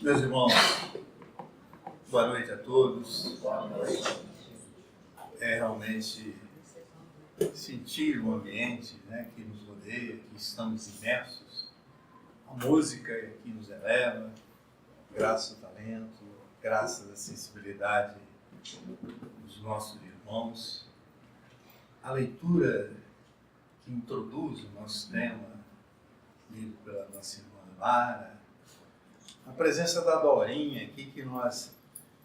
Meus irmãos, boa noite a todos. É realmente sentir o ambiente, né, que nos rodeia, que estamos imersos. A música que nos eleva, graças ao talento, graças à sensibilidade dos nossos irmãos. A leitura que introduz o nosso tema, lido pela nossa irmã Lara, a presença da Dorinha aqui, que nós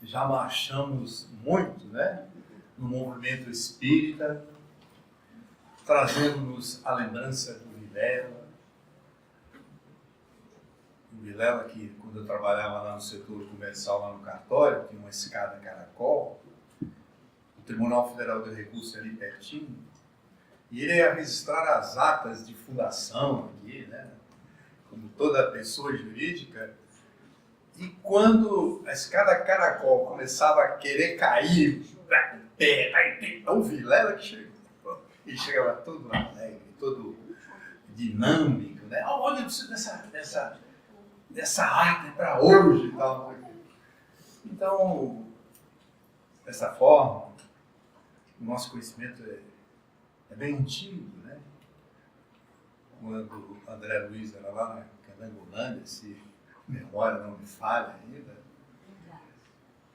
já marchamos muito, né, no movimento espírita, trazendo-nos a lembrança do Vilela. O Vilela, que quando eu trabalhava lá no setor comercial, lá no cartório, tinha uma escada caracol, o Tribunal Federal de Recurso ali pertinho, e ele ia registrar as atas de fundação aqui, né, como toda pessoa jurídica. E quando a escada caracol começava a querer cair, o Vilela que chegou. Ele chegava todo alegre, todo dinâmico, né? Olha, eu preciso dessa arte para hoje e tal. Então, dessa forma, o nosso conhecimento é bem antigo, né? Quando André Luiz era lá na Canangolândia, se memória não me falha ainda,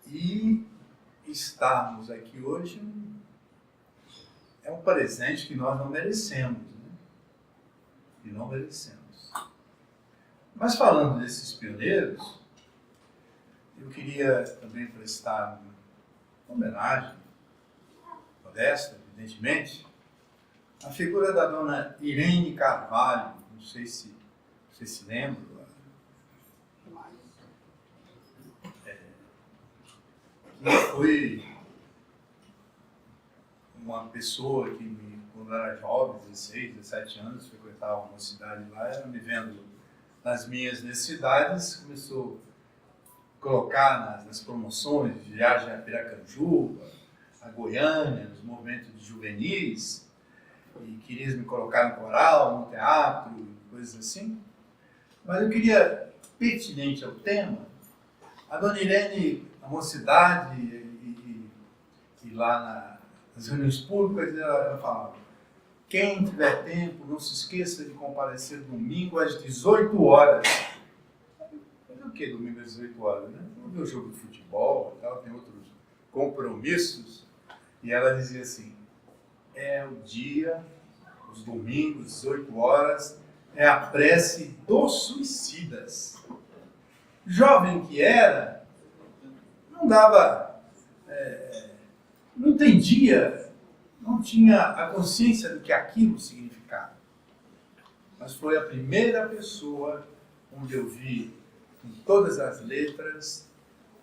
e estarmos aqui hoje é um presente que nós não merecemos, né? E não merecemos. Mas falando desses pioneiros, eu queria também prestar uma homenagem modesta, evidentemente, à figura da dona Irene Carvalho. Não sei se vocês se lembram, que foi uma pessoa que, quando eu era jovem, 16, 17 anos, frequentava uma cidade lá, ela me vendo nas minhas necessidades, começou a colocar nas promoções de viagem a Piracanjuba, a Goiânia, nos movimentos de juvenis, e queria me colocar no coral, no teatro, coisas assim. Mas eu queria, pertinente ao tema, a dona Irene, na mocidade e lá nas reuniões públicas, ela falava: quem tiver tempo, não se esqueça de comparecer domingo às 18 horas. Mas o que domingo às 18 horas? Né? Vamos ver o jogo de futebol, ela tem outros compromissos. E ela dizia assim: é o dia, os domingos, 18 horas, é a prece dos suicidas. Jovem que era, não dava, não entendia, não tinha a consciência do que aquilo significava. Mas foi a primeira pessoa onde eu vi, em todas as letras,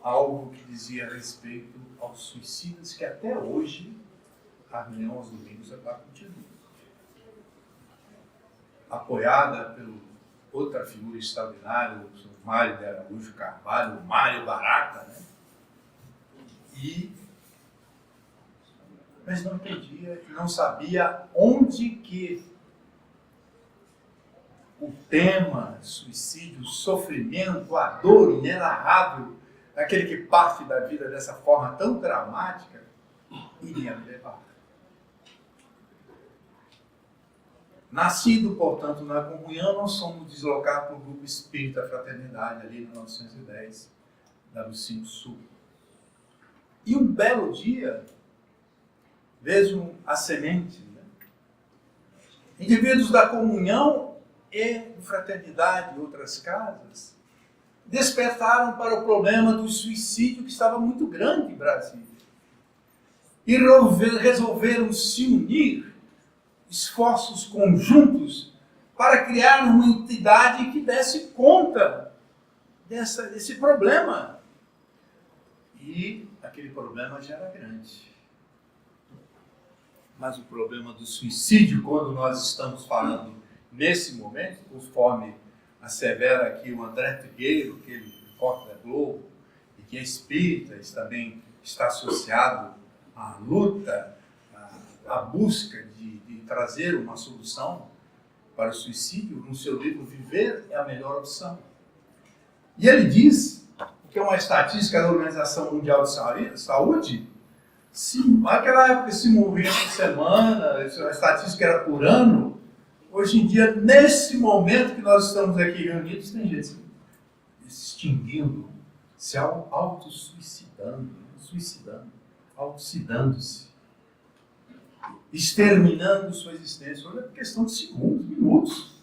algo que dizia respeito aos suicidas, que até hoje a reunião aos domingos já está continua. Apoiada pelo outra figura extraordinária, o Mário de Araújo Carvalho, o Mário Barata, né? Mas não entendia, não sabia onde que o tema suicídio, o sofrimento, a dor inenarrável, daquele que parte da vida dessa forma tão dramática, iria me levar. Nascido, portanto, na comunhão, nós fomos deslocar para o Grupo Espírita Fraternidade, ali em 1910, da W5 Sul. E um belo dia, vejo a semente, né? Indivíduos da comunhão e de fraternidade e outras casas despertaram para o problema do suicídio, que estava muito grande em Brasília. E resolveram se unir, esforços conjuntos, para criar uma entidade que desse conta desse problema. E aquele problema já era grande. Mas o problema do suicídio, quando nós estamos falando nesse momento, conforme assevera aqui o André Trigueiro, que ele repórter da Globo, e que é espírita, também está associado à luta, à busca de trazer uma solução para o suicídio, no seu livro Viver é a Melhor Opção. E ele diz que é uma estatística da Organização Mundial de Saúde, naquela época se morria por semana, a estatística era por ano. Hoje em dia, nesse momento que nós estamos aqui reunidos, tem gente se extinguindo, se auto-suicidando, autocidando-se, exterminando sua existência. Olha, é questão de segundos, minutos.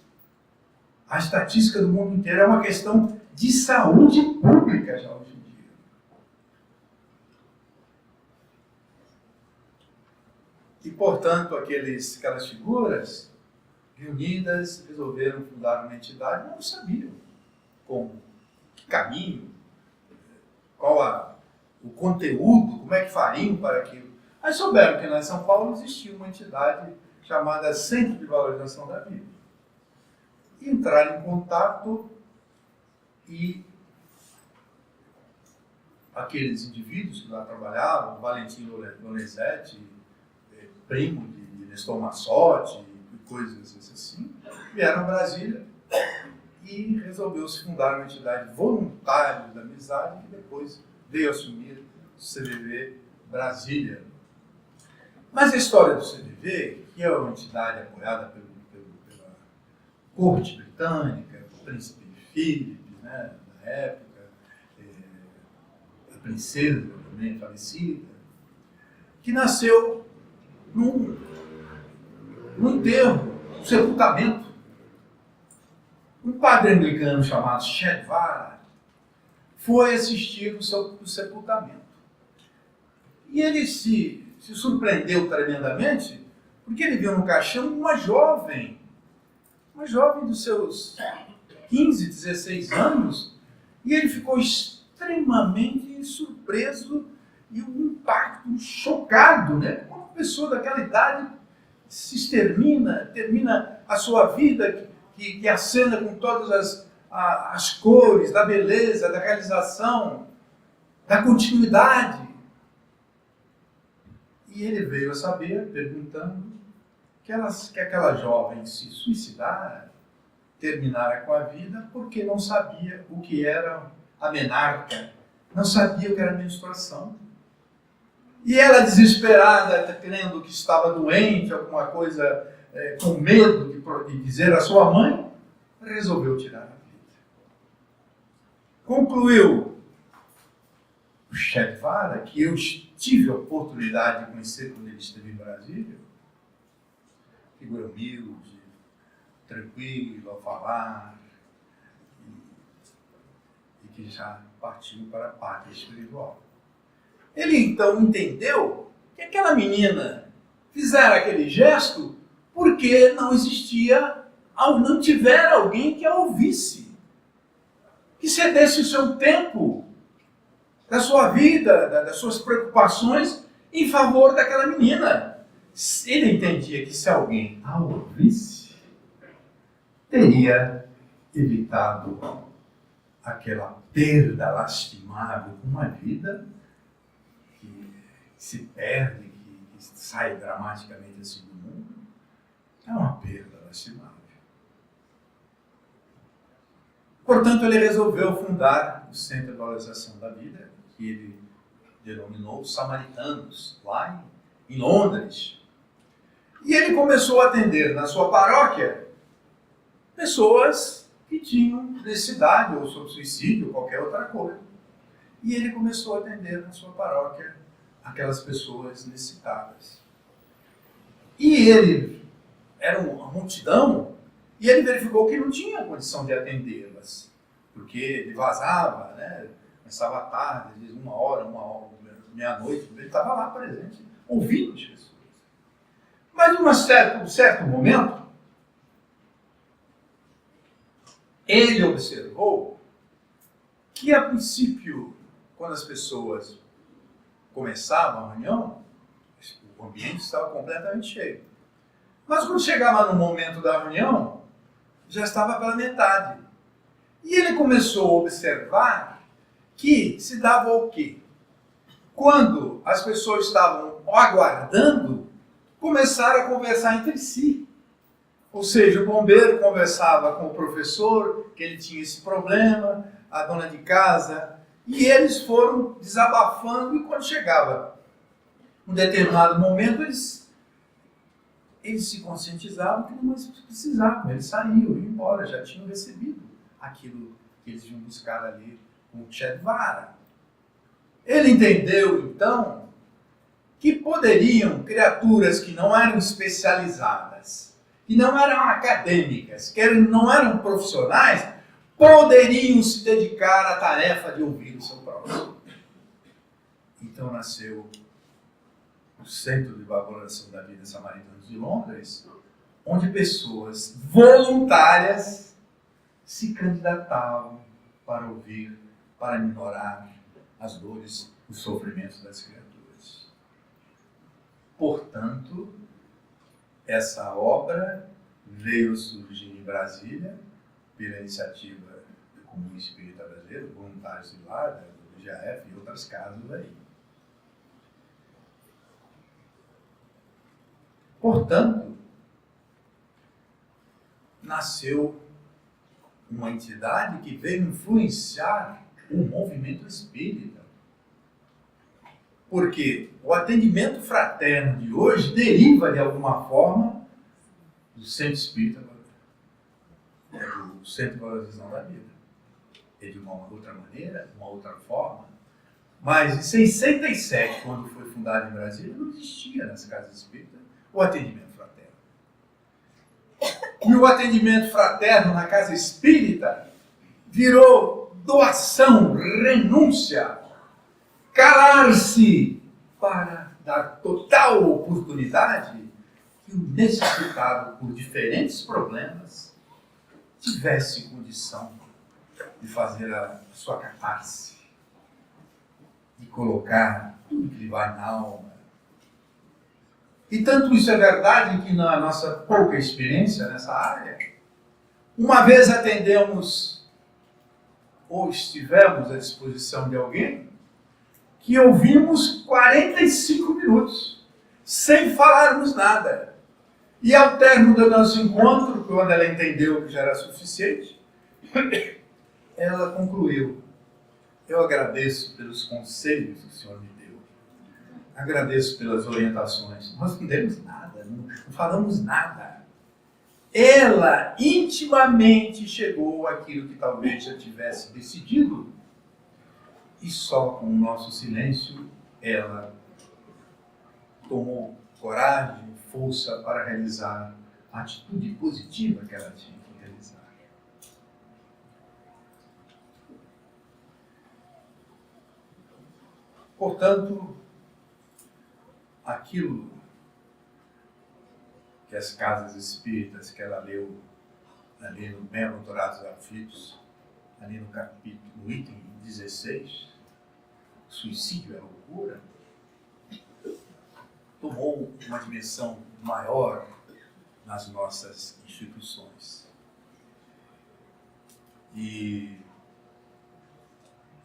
A estatística do mundo inteiro é uma questão de saúde pública já hoje em dia. E, portanto, aquelas figuras reunidas resolveram fundar uma entidade, não sabiam como, que caminho, qual o conteúdo, como é que fariam para aquilo. Aí souberam que lá em São Paulo existia uma entidade chamada Centro de Valorização da Vida. E entraram em contato e aqueles indivíduos que lá trabalhavam, Valentim Lorenzetti, primo de Nestor Massotti, e coisas assim, vieram a Brasília e resolveu-se fundar uma entidade Voluntários da Amizade, que depois veio assumir o CVV Brasília. Mas a história do CVV, que é uma entidade apoiada pela corte britânica, o príncipe Philip, né, na época, a princesa também falecida, que nasceu num enterro, um sepultamento. Um padre anglicano chamado Chedvara foi assistir o sepultamento. E ele se surpreendeu tremendamente, porque ele viu no caixão uma jovem dos seus 15, 16 anos, e ele ficou extremamente surpreso e um impacto, chocado, né? Uma pessoa daquela idade se termina a sua vida, que acena com todas as cores, da beleza, da realização, da continuidade. E ele veio a saber, perguntando, que aquela jovem se suicidara, terminara com a vida, porque não sabia o que era a menarca, não sabia o que era a menstruação. E ela, desesperada, crendo que estava doente, alguma coisa, com medo de dizer à sua mãe, resolveu tirar a vida. Concluiu o Chedvara, que eu tive a oportunidade de conhecer quando ele esteve em Brasília, figura humilde, tranquilo ao falar, e que já partiu para a pátria espiritual. Ele então entendeu que aquela menina fizera aquele gesto porque não tivera alguém que a ouvisse, que cedesse o seu tempo, da sua vida, das suas preocupações em favor daquela menina. Ele entendia que se alguém a ouvisse, teria evitado aquela perda lastimável, uma vida que se perde, que sai dramaticamente assim do mundo. É uma perda lastimável. Portanto, ele resolveu fundar o Centro de Valorização da Vida, que ele denominou os Samaritanos, lá em Londres. E ele começou a atender na sua paróquia pessoas que tinham necessidade, ou sobre suicídio, ou qualquer outra coisa. E ele começou a atender na sua paróquia aquelas pessoas necessitadas. E ele era uma multidão, e ele verificou que não tinha condição de atendê-las, porque ele vazava, né? Começava à tarde, às vezes uma hora, meia-noite, ele estava lá presente, ouvindo as pessoas. Mas em um certo momento, ele observou que, a princípio, quando as pessoas começavam a reunião, o ambiente estava completamente cheio. Mas quando chegava no momento da reunião, já estava pela metade. E ele começou a observar que se dava o quê? Quando as pessoas estavam aguardando, começaram a conversar entre si. Ou seja, o bombeiro conversava com o professor, que ele tinha esse problema, a dona de casa E eles foram desabafando, e quando chegava um determinado momento, eles se conscientizavam que não mais precisavam, eles saíam, iam embora, já tinham recebido aquilo que eles iam buscar ali com o Che Guevara. Ele entendeu, então, que poderiam criaturas que não eram especializadas, que não eram acadêmicas, que não eram profissionais, poderiam se dedicar à tarefa de ouvir o seu próximo. Então nasceu o Centro de Valorização da Vida Samaritanos de Londres, onde pessoas voluntárias se candidatavam para ouvir, para minorar as dores, os sofrimentos das criaturas. Portanto, essa obra veio surgir em Brasília pela iniciativa do Comunhão Espírita Brasileiro, voluntários de lá, do GAF e outras casas aí. Portanto, nasceu uma entidade que veio influenciar o movimento espírita. Porque o atendimento fraterno de hoje deriva, de alguma forma, do Centro Espírita, do Centro de Valorização da Vida. É de uma outra maneira, de uma outra forma. Mas em 67, quando foi fundado em Brasília, não existia nas casas espíritas o atendimento fraterno. E o atendimento fraterno na casa espírita virou doação, renúncia, calar-se para dar total oportunidade que o necessitado por diferentes problemas tivesse condição de fazer a sua catarse, de colocar tudo que lhe vai na alma. E tanto isso é verdade que na nossa pouca experiência nessa área, uma vez atendemos ou estivemos à disposição de alguém que ouvimos 45 minutos, sem falarmos nada. E ao término do nosso encontro, quando ela entendeu que já era suficiente, ela concluiu: eu agradeço pelos conselhos que o Senhor me deu. Agradeço pelas orientações. Nós não demos nada, não falamos nada. Ela intimamente chegou àquilo que talvez já tivesse decidido, e só com o nosso silêncio ela tomou coragem, força para realizar a atitude positiva que ela tinha que realizar. Portanto, aquilo que as casas espíritas que ela leu ali no Bem-aventurados Aflitos, ali no capítulo, no item 16, suicídio é loucura, tomou uma dimensão maior nas nossas instituições. E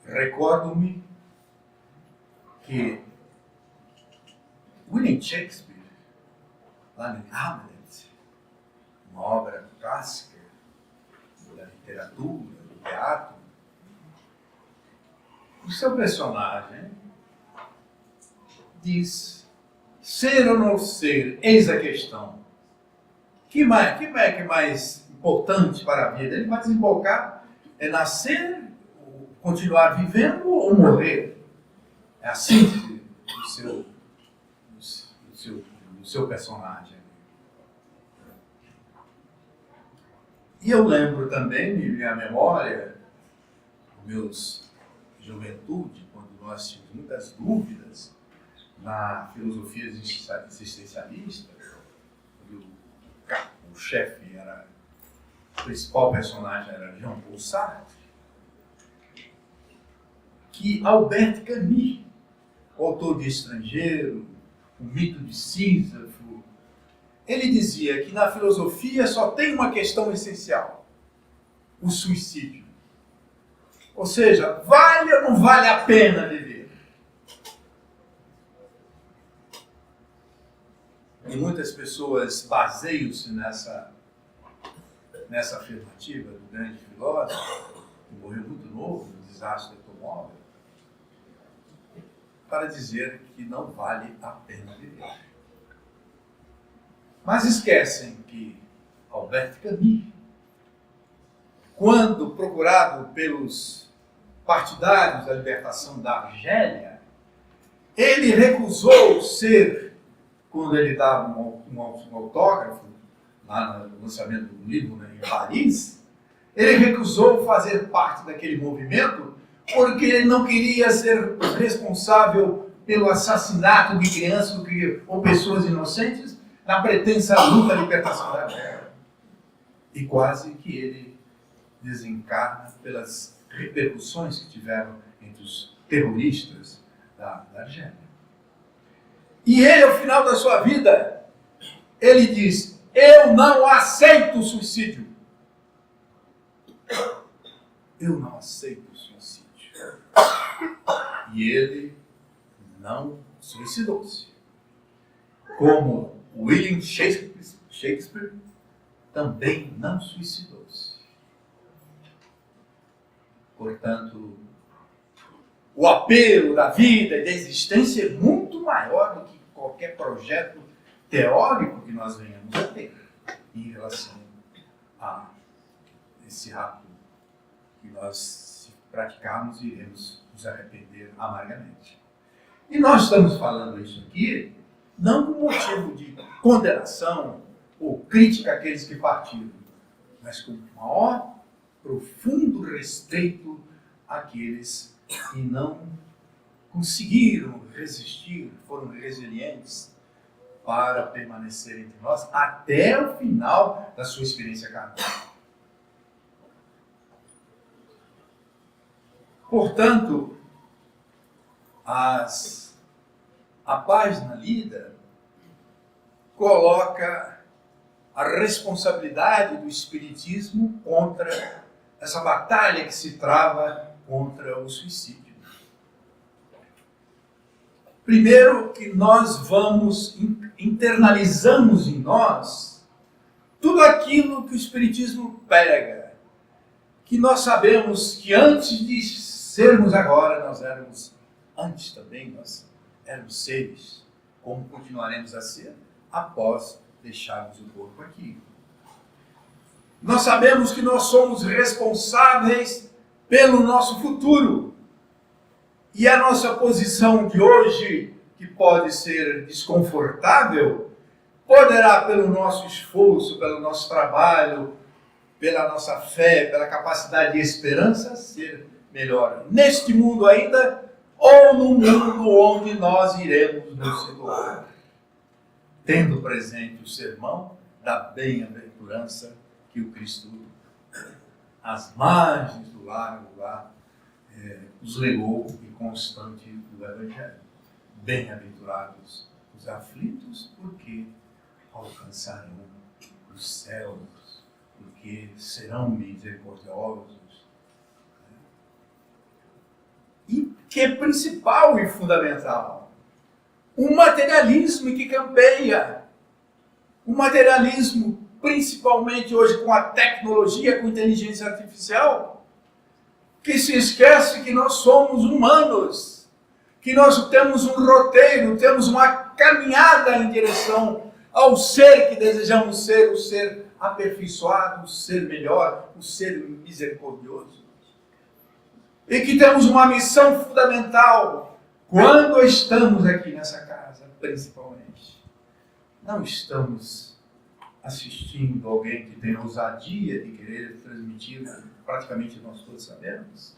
recordo-me que William Shakespeare, lá em Hamlet, uma obra clássica da literatura, do teatro, o seu personagem diz: ser ou não ser, eis a questão. Que mais importante para a vida? Ele vai desembocar: é nascer, continuar vivendo ou morrer? É a síntese do seu personagem. E eu lembro também, me vem à memória, meus juventude, quando nós tínhamos muitas dúvidas na filosofia existencialista, o chefe era, o principal personagem era Jean Paul Sartre, que Albert Camus, o autor de Estrangeiro, o mito de Sísifo, ele dizia que na filosofia só tem uma questão essencial: o suicídio. Ou seja, vale ou não vale a pena viver? E muitas pessoas baseiam-se nessa afirmativa do grande filósofo, que morreu muito novo no desastre do automóvel, para dizer que não vale a pena viver. Mas esquecem que Albert Camus, quando procurado pelos partidários da libertação da Argélia, ele recusou ser, quando ele dava um autógrafo, lá no lançamento do livro, né, em Paris, ele recusou fazer parte daquele movimento porque ele não queria ser responsável pelo assassinato de crianças ou pessoas inocentes na pretensa luta à libertação da Argélia. E quase que ele desencarna pelas repercussões que tiveram entre os terroristas da Argélia. E ele, ao final da sua vida, ele diz: eu não aceito o suicídio. Eu não aceito o suicídio. E ele não suicidou-se. Como William Shakespeare também não suicidou-se. Portanto, o apelo da vida e da existência é muito maior do que qualquer projeto teórico que nós venhamos a ter em relação a esse rapto que nós, se praticarmos, iremos nos arrepender amargamente. E nós estamos falando isso aqui não por motivo de condenação ou crítica àqueles que partiram, mas com maior profundo respeito àqueles que não conseguiram resistir, foram resilientes para permanecer entre nós até o final da sua experiência carnal. Portanto, a página lida coloca a responsabilidade do Espiritismo contra essa batalha que se trava contra o suicídio. Primeiro, que nós internalizamos em nós tudo aquilo que o Espiritismo prega, que nós sabemos que antes de sermos agora, nós éramos, antes também nós éramos seres, como continuaremos a ser após deixarmos o corpo aqui. Nós sabemos que nós somos responsáveis pelo nosso futuro. E a nossa posição de hoje, que pode ser desconfortável, poderá, pelo nosso esforço, pelo nosso trabalho, pela nossa fé, pela capacidade de esperança, ser melhor neste mundo ainda, ou no mundo onde nós iremos nos situar, tendo presente o sermão da bem-aventurança que o Cristo, às margens do lago lá, nos legou e constante do Evangelho. Bem-aventurados os aflitos, porque alcançarão os céus, porque serão misericordiosos. E que é principal e fundamental, o materialismo que campeia, o materialismo principalmente hoje com a tecnologia, com a inteligência artificial, que se esquece que nós somos humanos, que nós temos um roteiro, temos uma caminhada em direção ao ser que desejamos ser, o ser aperfeiçoado, o ser melhor, o ser misericordioso. E que temos uma missão fundamental quando estamos aqui nessa casa, principalmente. Não estamos assistindo alguém que tem ousadia de querer transmitir, praticamente nós todos sabemos,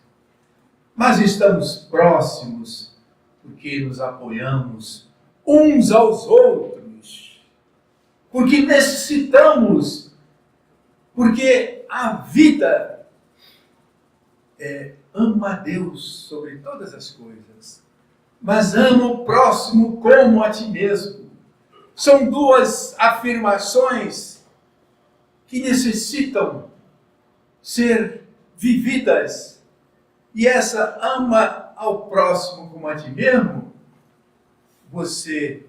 mas estamos próximos porque nos apoiamos uns aos outros, porque necessitamos, porque a vida ama a Deus sobre todas as coisas, mas ama o próximo como a ti mesmo. São duas afirmações que necessitam ser vividas. E essa ama ao próximo como a ti mesmo, você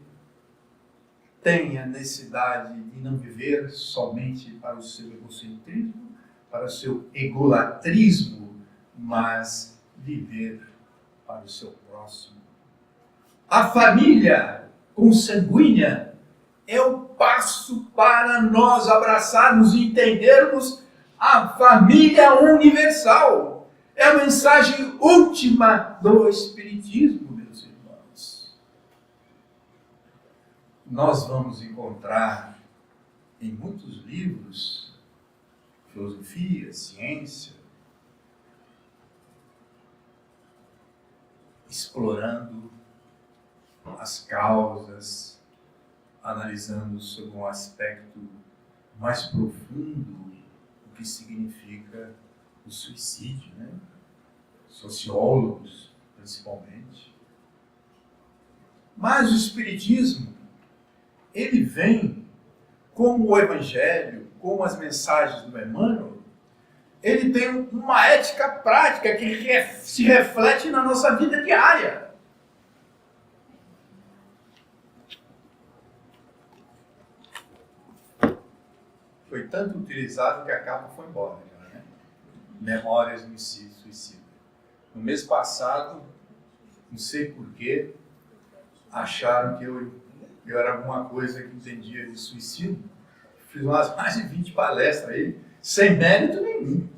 tem a necessidade de não viver somente para o seu egocentrismo, para o seu egolatrismo, mas viver para o seu próximo. A família consanguínea é o passo para nós abraçarmos e entendermos a família universal. É a mensagem última do Espiritismo, meus irmãos. Nós vamos encontrar em muitos livros, filosofia, ciência, explorando as causas, analisando sobre um aspecto mais profundo o que significa o suicídio, né? Sociólogos, principalmente. Mas o Espiritismo, ele vem, como o Evangelho, como as mensagens do Emmanuel, ele tem uma ética prática que se reflete na nossa vida diária. Foi tanto utilizado que a capa foi embora, né? Memórias do Suicida. No mês passado, não sei porquê, acharam que eu era alguma coisa que entendia de suicídio. Fiz mais de 20 palestras aí, sem mérito nenhum.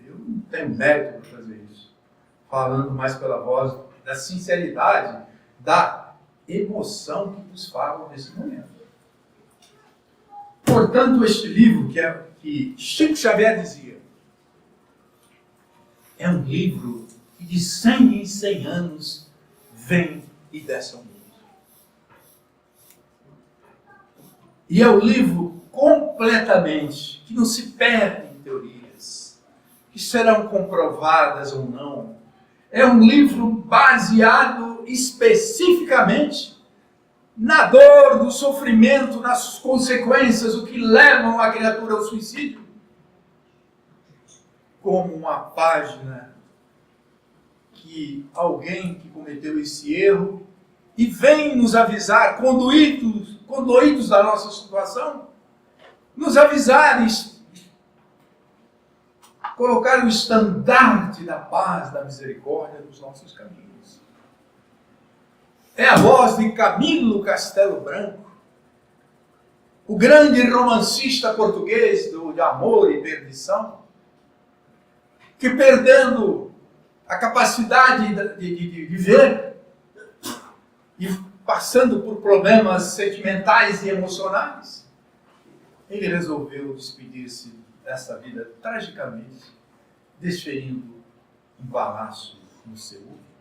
Eu não tenho mérito para fazer isso. Falando mais pela voz da sinceridade, da emoção que nos fala nesse momento. Portanto, este livro, que Chico Xavier dizia, é um livro que de 100 em 100 anos vem e desce ao mundo. E é um livro completamente, que não se perde em teorias, que serão comprovadas ou não. É um livro baseado especificamente na dor, do sofrimento, nas consequências, o que levam a criatura ao suicídio. Como uma página que alguém que cometeu esse erro e vem nos avisar, condoídos da nossa situação, nos avisar, colocar o estandarte da paz, da misericórdia nos nossos caminhos. É a voz de Camilo Castelo Branco, o grande romancista português de amor e perdição, que perdendo a capacidade de viver e passando por problemas sentimentais e emocionais, ele resolveu despedir-se dessa vida tragicamente, desferindo um balaço no seu ouvido.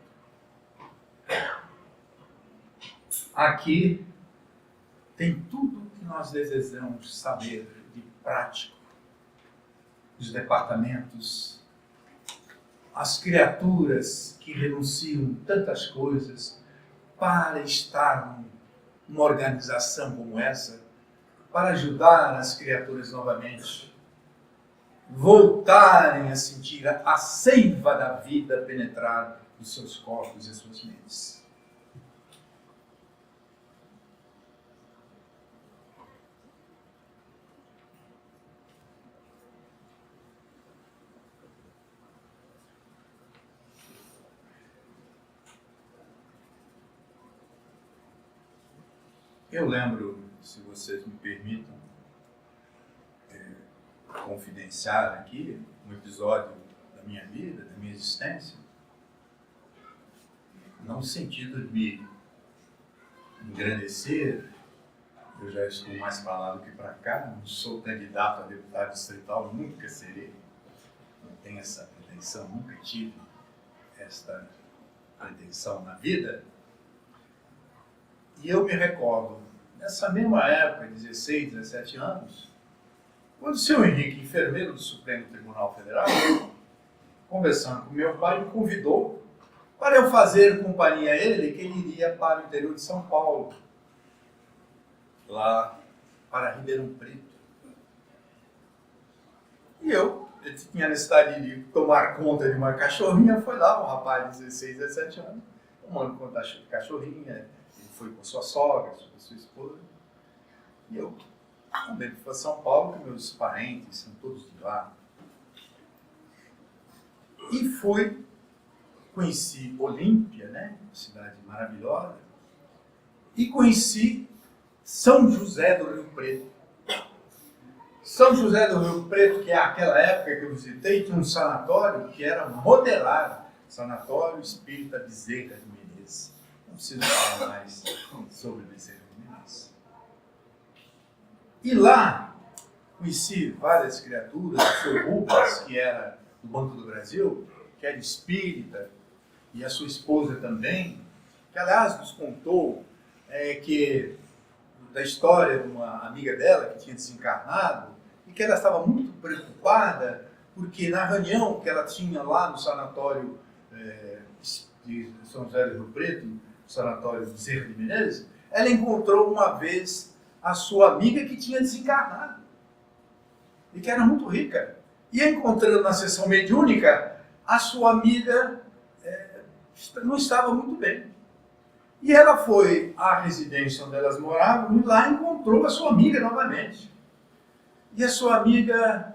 Aqui tem tudo o que nós desejamos saber de prático. Os departamentos, as criaturas que renunciam tantas coisas para estar numa organização como essa, para ajudar as criaturas novamente, voltarem a sentir a seiva da vida penetrar nos seus corpos e suas mentes. Eu lembro, se vocês me permitam, confidenciar aqui um episódio da minha vida, da minha existência, não no sentido de me engrandecer, eu já estou mais para lá do que para cá, não sou candidato a deputado distrital, nunca serei, não tenho essa pretensão, nunca tive esta pretensão na vida. E eu me recordo, nessa mesma época, 16, 17 anos, quando o seu Henrique, enfermeiro do Supremo Tribunal Federal, conversando com meu pai, me convidou para eu fazer companhia a ele, que ele iria para o interior de São Paulo, lá para Ribeirão Preto. E eu tinha necessidade de tomar conta de uma cachorrinha, foi lá um rapaz de 16, 17 anos, tomando conta da cachorrinha, ele foi com sua sogra, com sua esposa, e eu também fui para São Paulo, que meus parentes são todos de lá. E conheci Olímpia, né? Cidade maravilhosa, e conheci São José do Rio Preto. São José do Rio Preto, que é aquela época que eu visitei, tinha um sanatório que era modelar, Sanatório Espírita Bezerra de Menezes. Não preciso falar mais sobre Bezerra de Menezes. E lá conheci várias criaturas, o seu Rubens, que era do Banco do Brasil, que era espírita, e a sua esposa também, que aliás nos contou que da história de uma amiga dela que tinha desencarnado e que ela estava muito preocupada porque na reunião que ela tinha lá no sanatório de São José do Rio Preto, no sanatório de Bezerra de Menezes, ela encontrou uma vez a sua amiga que tinha desencarnado e que era muito rica. E encontrando na sessão mediúnica, a sua amiga não estava muito bem. E ela foi à residência onde elas moravam e lá encontrou a sua amiga novamente. E a sua amiga,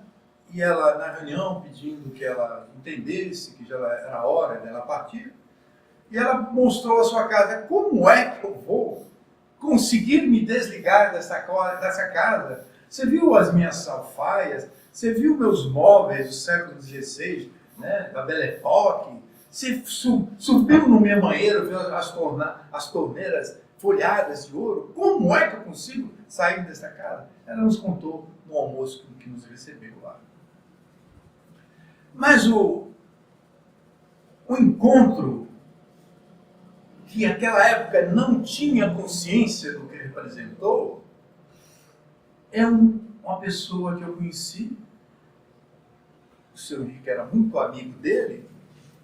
e ela na reunião pedindo que ela entendesse que já era hora dela partir, e ela mostrou a sua casa. Como é que eu vou conseguir me desligar dessa casa? Você viu as minhas alfaias? Você viu meus móveis do século XVI, né, da Belle Époque? Você subiu no meu banheiro, viu as torneiras folhadas de ouro? Como é que eu consigo sair dessa casa? Ela nos contou no almoço que nos recebeu lá. Mas o encontro, que naquela época não tinha consciência do que representou, é uma pessoa que eu conheci, o seu Henrique era muito amigo dele,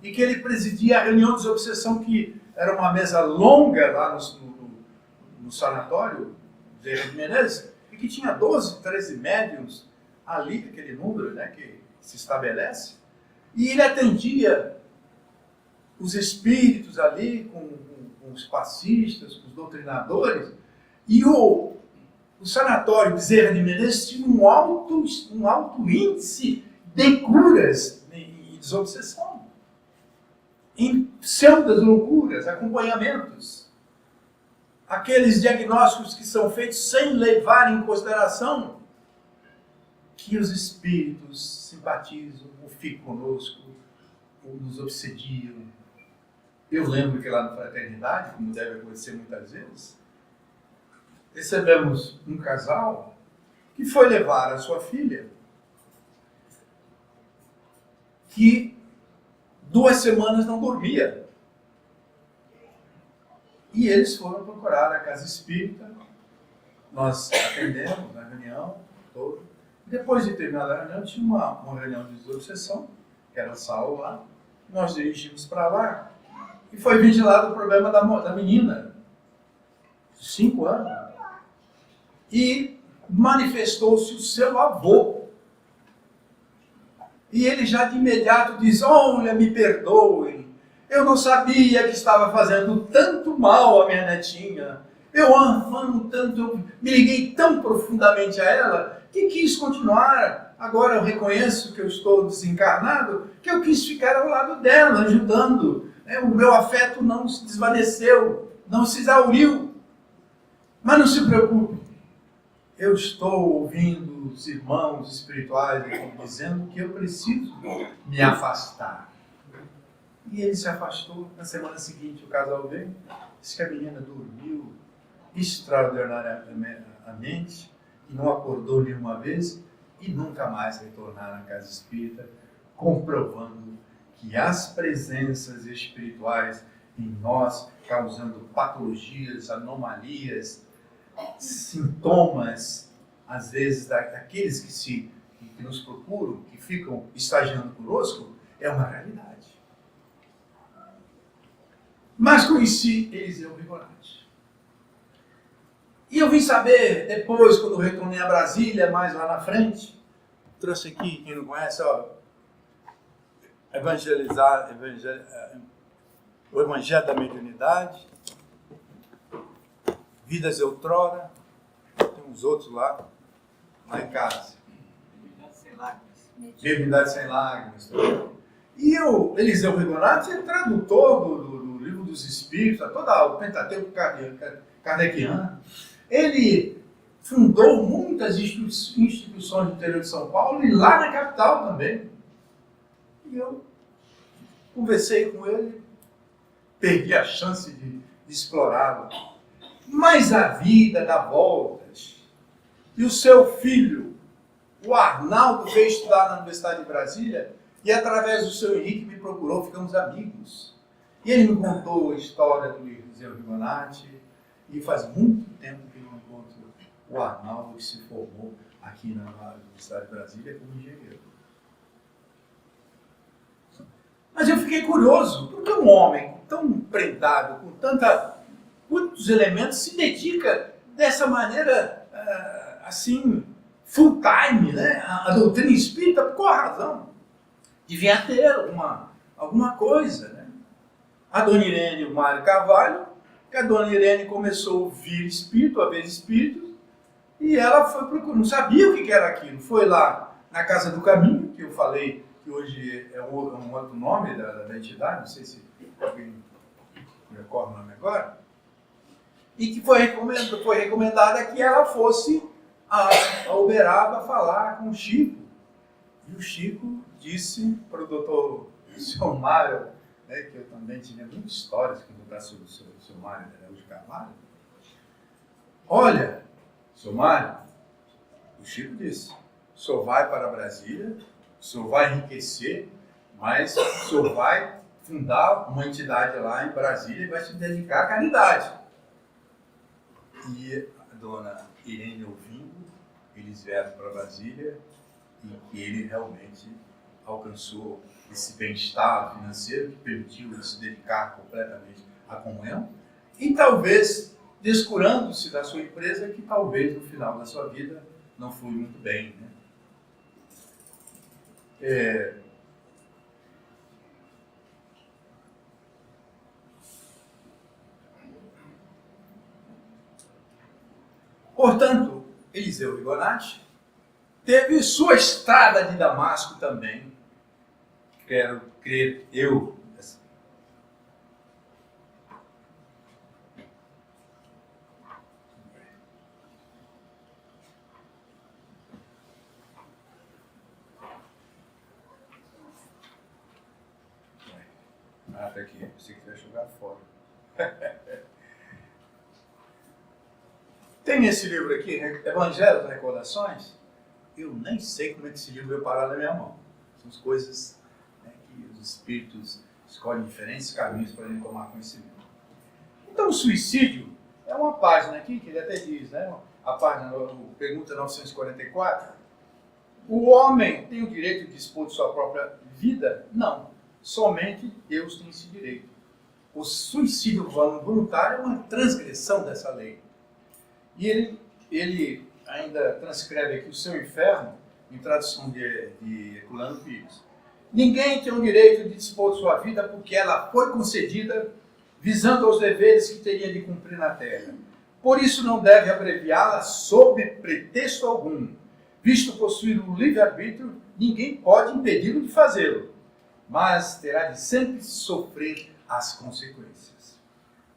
e que ele presidia a reunião de obsessão, que era uma mesa longa lá no sanatório de Menezes, e que tinha 12, 13 médiuns ali, aquele número, né, que se estabelece, e ele atendia os espíritos ali, com os passistas, com os doutrinadores, e o sanatório Bezerra de Menezes tinha um alto índice de curas e desobsessão, em pseudas loucuras, acompanhamentos, aqueles diagnósticos que são feitos sem levar em consideração que os espíritos simpatizam, ou ficam conosco, ou nos obsediam. Eu lembro que lá na Fraternidade, como deve acontecer muitas vezes, recebemos um casal que foi levar a sua filha, que 2 semanas não dormia. E eles foram procurar a casa espírita, nós atendemos na reunião toda. Depois de terminar a reunião, tinha uma reunião de desobsessão, que era a sala lá, nós dirigimos para lá, e foi ventilado o problema da menina, de 5 anos, e manifestou-se o seu avô. E ele já de imediato diz: olha, me perdoem, eu não sabia que estava fazendo tanto mal à minha netinha, eu amo tanto, eu me liguei tão profundamente a ela, que quis continuar. Agora eu reconheço que eu estou desencarnado, que eu quis ficar ao lado dela, ajudando. O meu afeto não se desvaneceu, não se exauriu. Mas não se preocupe, eu estou ouvindo os irmãos espirituais aqui dizendo que eu preciso me afastar. E ele se afastou. Na semana seguinte o casal veio, disse que a menina dormiu extraordinariamente e não acordou nenhuma vez e nunca mais retornaram à casa espírita, comprovando que as presenças espirituais em nós, causando patologias, anomalias, sintomas, às vezes, daqueles que nos procuram, que ficam estagiando conosco, é uma realidade. Mas conheci Eliseu Vigorati. E eu vim saber, depois, quando retornei a Brasília, mais lá na frente, trouxe aqui, quem não conhece, ó, o Evangelho da Mediunidade, Vidas de Outrora, tem uns outros lá em casa. Mediunidade Sem Lágrimas. E o Eliseu Vigorati é tradutor do livro dos dos Espíritos, a toda o Pentateuco kardeciano. Ele fundou muitas instituições no interior de São Paulo e lá na capital também. E eu conversei com ele, perdi a chance de explorá-lo. Mas a vida dá voltas. E o seu filho, o Arnaldo, veio estudar na Universidade de Brasília e, através do seu Henrique, me procurou, ficamos amigos. E ele me contou a história do Eliseu Rigonati, e faz muito tempo que eu não encontro o Arnaldo, que se formou aqui na Universidade de Brasília como engenheiro. Mas eu fiquei curioso, porque um homem tão prendado, com tantos elementos, se dedica dessa maneira, assim, full time, né? A doutrina espírita, por qual razão? Devia ter alguma coisa, né? A Dona Irene e o Mário Carvalho, que a Dona Irene começou a ouvir espírito, a ver espíritos, e ela foi procurar, não sabia o que era aquilo. Foi lá na Casa do Caminho, que eu falei que hoje é um outro nome da entidade, não sei se alguém me recorda o nome agora, e que foi recomendada que ela fosse a Uberaba falar com o Chico. E o Chico disse para o doutor Sr. Mário, né, que eu também tinha muitas histórias que contar sobre o Sr. Mário de Carvalho. Olha, Sr. Mário, o Chico disse, o senhor vai para Brasília, o senhor vai enriquecer, mas o senhor vai fundar uma entidade lá em Brasília e vai se dedicar à caridade. E a Dona Irene ouvindo, eles vieram para Brasília e ele realmente alcançou esse bem-estar financeiro que permitiu ele se dedicar completamente à comunhão e talvez descurando-se da sua empresa que talvez no final da sua vida não foi muito bem, né? Portanto, Eliseu Rigonati teve sua estrada de Damasco também. Quero crer eu. Tá aqui, você quiser jogar fora. Tem esse livro aqui, Evangelho das Recordações. Eu nem sei como é que esse livro veio parar na minha mão. São as coisas, né, que os espíritos escolhem diferentes caminhos para a gente tomar conhecimento. Então, o suicídio é uma página aqui que ele até diz, né? A página, pergunta 944. O homem tem o direito de dispor de sua própria vida? Não. Somente Deus tem esse direito. O suicídio voluntário é uma transgressão dessa lei. E ele ainda transcreve aqui o seu inferno, em tradução de Herculano Pires. Ninguém tem o direito de dispor de sua vida porque ela foi concedida visando aos deveres que teria de cumprir na terra. Por isso não deve abreviá-la sob pretexto algum. Visto possuir o livre-arbítrio, ninguém pode impedi-lo de fazê-lo, mas terá de sempre sofrer as consequências.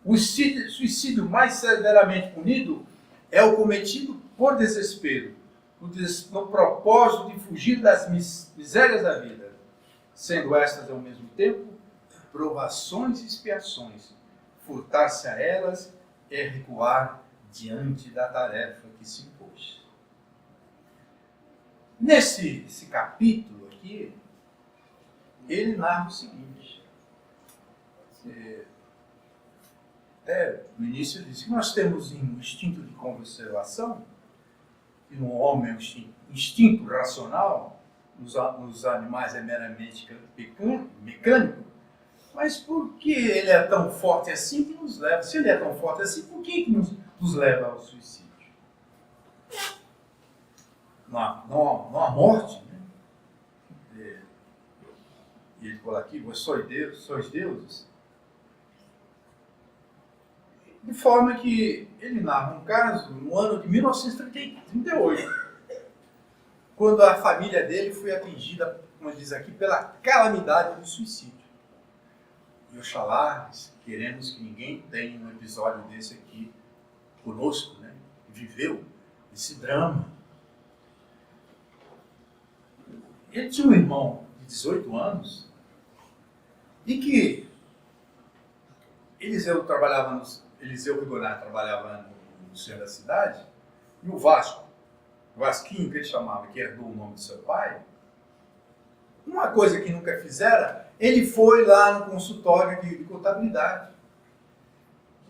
O suicídio mais severamente punido é o cometido por desespero, no propósito de fugir das misérias da vida, sendo estas, ao mesmo tempo, provações e expiações. Furtar-se a elas é recuar diante da tarefa que se impôs. Nesse capítulo aqui, ele narra o seguinte. No início ele diz que nós temos um instinto de conservação, que no homem é um instinto racional, nos animais é meramente mecânico, mas por que ele é tão forte assim que nos leva? Se ele é tão forte assim, por que nos leva ao suicídio? Não há morte, né? E ele fala aqui, vós sois deuses. De forma que ele narra um caso no ano de 1938, quando a família dele foi atingida, como diz aqui, pela calamidade do suicídio. e Oxalá, queremos que ninguém tenha um episódio desse aqui conosco, né? Viveu esse drama. Ele tinha um irmão de 18 anos e que Eliseu Rigonati trabalhava no centro da cidade, e o Vasquinho, que ele chamava, que herdou o nome do seu pai, uma coisa que nunca fizera, ele foi lá no consultório de contabilidade.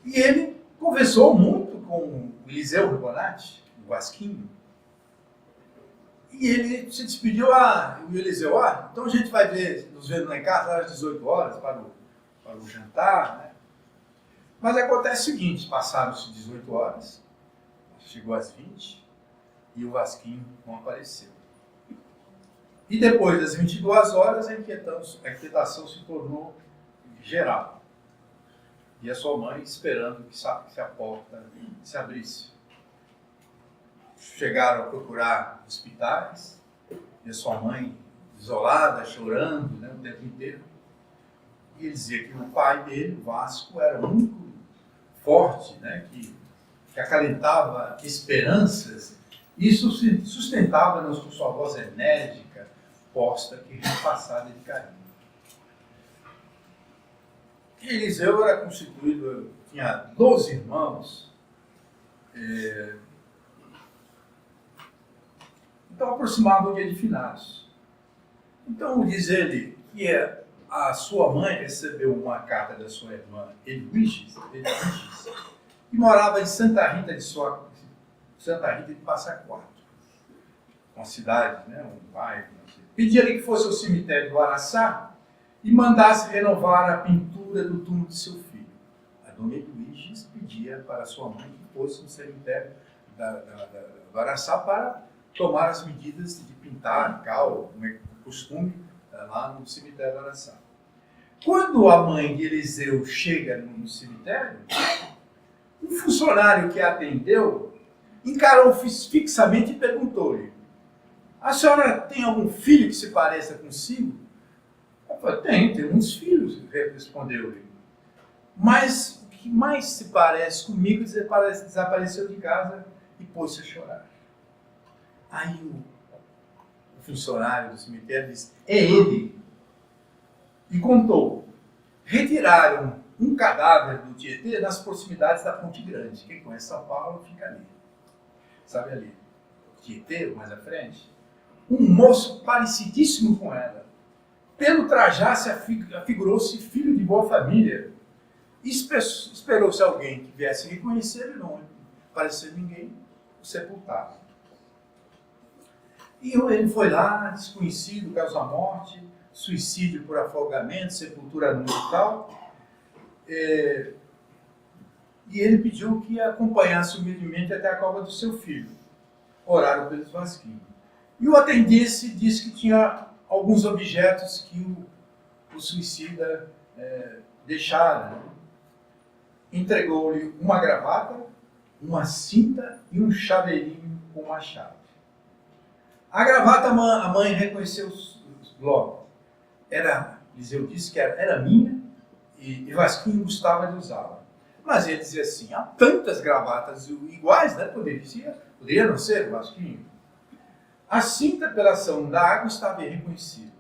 E ele conversou muito com o Eliseu Rigonati, o Vasquinho. E ele se despediu, o Eliseu, então a gente vai nos vendo lá em casa às 18 horas para o jantar, né? Mas acontece o seguinte, passaram-se 18 horas, chegou às 20 e o Vasquinho não apareceu. E depois das 22 horas, a inquietação se tornou geral. E a sua mãe esperando que a porta se abrisse. Chegaram a procurar hospitais, e a sua mãe isolada, chorando, né, o tempo inteiro. E ele dizia que o pai dele, o Vasco, era o único forte, né, que acalentava esperanças. Isso se sustentava com sua voz enérgica, posta, que repassada de carinho. E Eliseu era constituído, tinha 12 irmãos. Então aproximava o dia de finados. Então diz ele que a sua mãe recebeu uma carta da sua irmã Edwiges, que morava em Santa Rita de Passa Quatro, uma cidade, né, um bairro. Pedia-lhe que fosse ao cemitério do Araçá e mandasse renovar a pintura do túmulo de seu filho. A dona Edwiges pedia para sua mãe que fosse no cemitério do Araçá para tomar as medidas de pintar, cal, como é o costume, lá no cemitério do Araçá. Quando a mãe de Eliseu chega no cemitério, um funcionário que a atendeu encarou fixamente e perguntou-lhe: a senhora tem algum filho que se pareça consigo? Ela falou: tem muitos filhos, respondeu-lhe. Mas o que mais se parece comigo desapareceu de casa e pôs-se a chorar. Aí o funcionário do cemitério disse: é ele. E contou. Retiraram um cadáver do Tietê nas proximidades da Ponte Grande. Quem conhece São Paulo fica ali. Sabe ali? Tietê, mais à frente. Um moço parecidíssimo com ela. Pelo trajar se afigurou-se filho de boa família. E esperou-se alguém que viesse reconhecer e não apareceu ninguém, o sepultado. E ele foi lá, desconhecido, causa morte, suicídio por afogamento, sepultura mortal. E ele pediu que acompanhasse humildemente até a cova do seu filho. Oraram pelos Vasquinhos. E o atendisse disse que tinha alguns objetos que o suicida deixara. Né? Entregou-lhe uma gravata, uma cinta e um chaveirinho com uma chave. A gravata a mãe reconheceu logo. Eliseu disse que era minha e Vasquinho gostava de usá-la. Mas ele dizia assim: há tantas gravatas iguais, né? Poderia não ser Vasquinho. A cinta, pela ação da água, estava irreconhecível.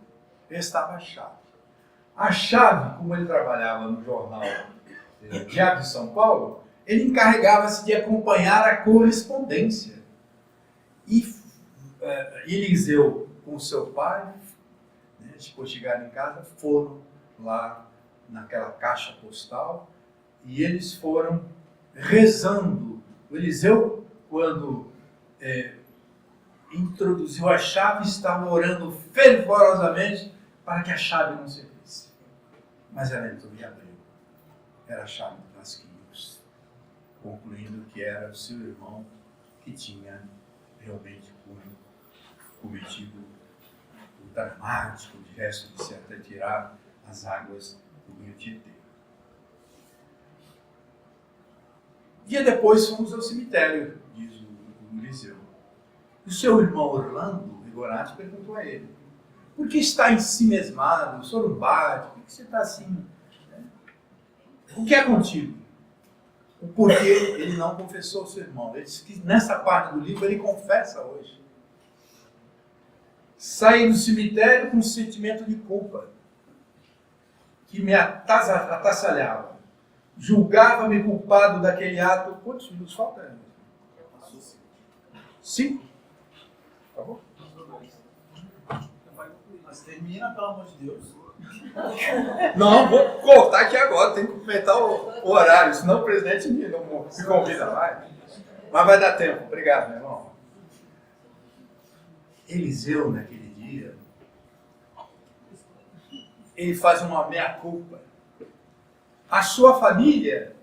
Restava a chave. A chave, como ele trabalhava no jornal Diário de São Paulo, ele encarregava-se de acompanhar a correspondência. E Eliseu, com seu pai, né, depois de chegar em casa, foram lá naquela caixa postal e eles foram rezando. O Eliseu, quando introduziu a chave, estava orando fervorosamente para que a chave não se abrisse. Mas ela entrou e abriu. Era a chave do Vasquinhos, concluindo que era o seu irmão que tinha realmente cometido o dramático gesto de se até tirar as águas do rio Tietê. Dia depois fomos ao cemitério, diz o Eliseu. O seu irmão Orlando Rigonati perguntou a ele: por que está ensimesmado, sorumbático? Por que você está assim? O que é contigo? O porquê ele não confessou o seu irmão. Ele diz que nessa parte do livro ele confessa hoje. Saí do cemitério com um sentimento de culpa que me atassalhava. Julgava-me culpado daquele ato. Quantos minutos faltam? 5? Tá bom? Mas termina, pelo amor de Deus. Não, vou cortar aqui agora. Tem que completar o horário. Senão o presidente não me convida mais. Mas vai dar tempo. Obrigado, meu irmão. Eliseu, naquele dia, ele faz uma meia-culpa. A sua família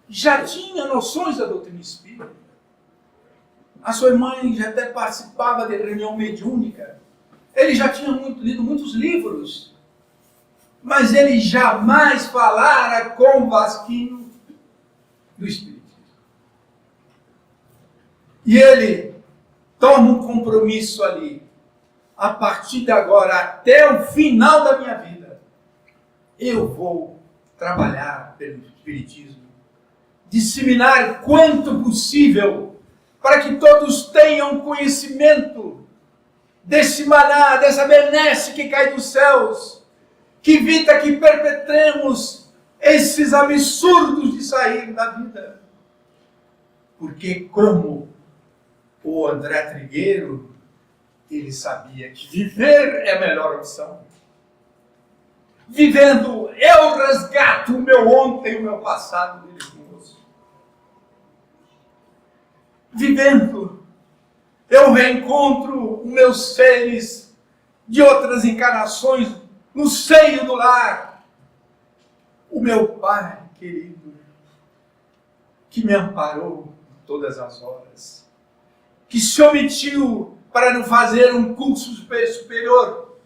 já tinha noções da doutrina espírita. A sua mãe já até participava de reunião mediúnica. Ele já tinha lido muitos livros. Mas ele jamais falara com Vasquinho do espiritismo. E ele toma um compromisso ali. A partir de agora, até o final da minha vida, eu vou trabalhar pelo espiritismo, disseminar quanto possível, para que todos tenham conhecimento desse maná, dessa benesse que cai dos céus, que evita que perpetremos esses absurdos de sair da vida. Porque como o André Trigueiro, ele sabia que viver é a melhor opção. Vivendo, eu resgato o meu ontem e o meu passado dele conosco. Vivendo, eu reencontro os meus seres de outras encarnações no seio do lar. O meu pai querido, que me amparou todas as horas, que se omitiu para não fazer um curso superior,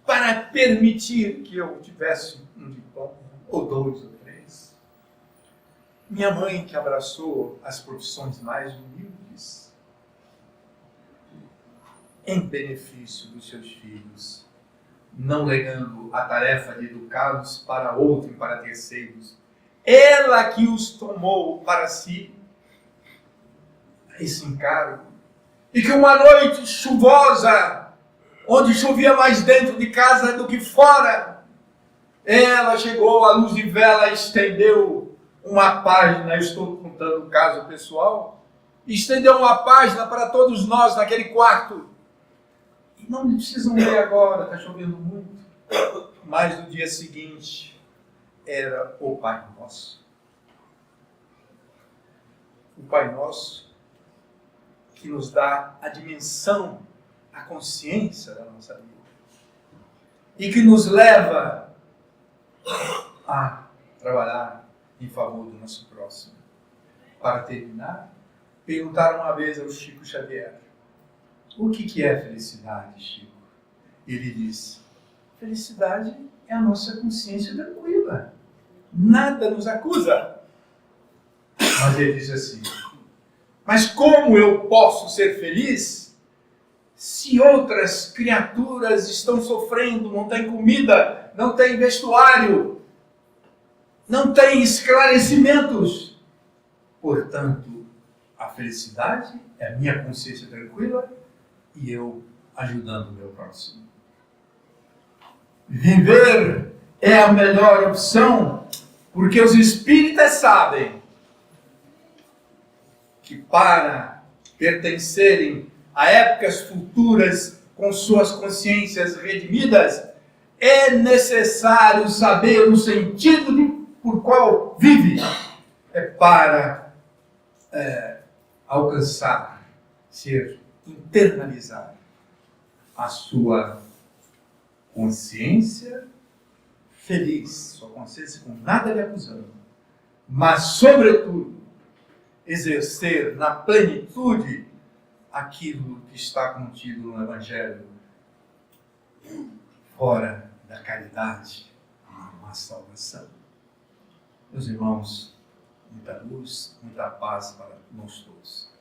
para permitir que eu tivesse um diploma, ou 2 ou 3. Minha mãe, que abraçou as profissões mais humildes, em benefício dos seus filhos, não legando a tarefa de educá-los para outrem, para terceiros. Ela que os tomou para si, esse encargo. E que uma noite chuvosa, onde chovia mais dentro de casa do que fora, ela chegou à luz de vela, estendeu uma página, eu estou contando um caso pessoal, estendeu uma página para todos nós naquele quarto. E não precisam ler agora, está chovendo muito. Mas no dia seguinte, era o Pai Nosso. O Pai Nosso que nos dá a dimensão, a consciência da nossa vida. E que nos leva a trabalhar em favor do nosso próximo. Para terminar, perguntaram uma vez ao Chico Xavier: o que é felicidade, Chico? Ele disse: felicidade é a nossa consciência tranquila. Nada nos acusa. Mas ele disse assim: mas como eu posso ser feliz se outras criaturas estão sofrendo, não tem comida, não tem vestuário, não tem esclarecimentos? Portanto, a felicidade é a minha consciência tranquila e eu ajudando o meu próximo. Viver é a melhor opção, porque os espíritas sabem que para pertencerem a épocas futuras com suas consciências redimidas, é necessário saber o sentido por qual vive. É para alcançar, internalizar a sua consciência feliz, sua consciência com nada lhe acusando, mas, sobretudo, exercer na plenitude aquilo que está contido no Evangelho. Fora da caridade não há salvação. Meus irmãos, muita luz, muita paz para nós todos.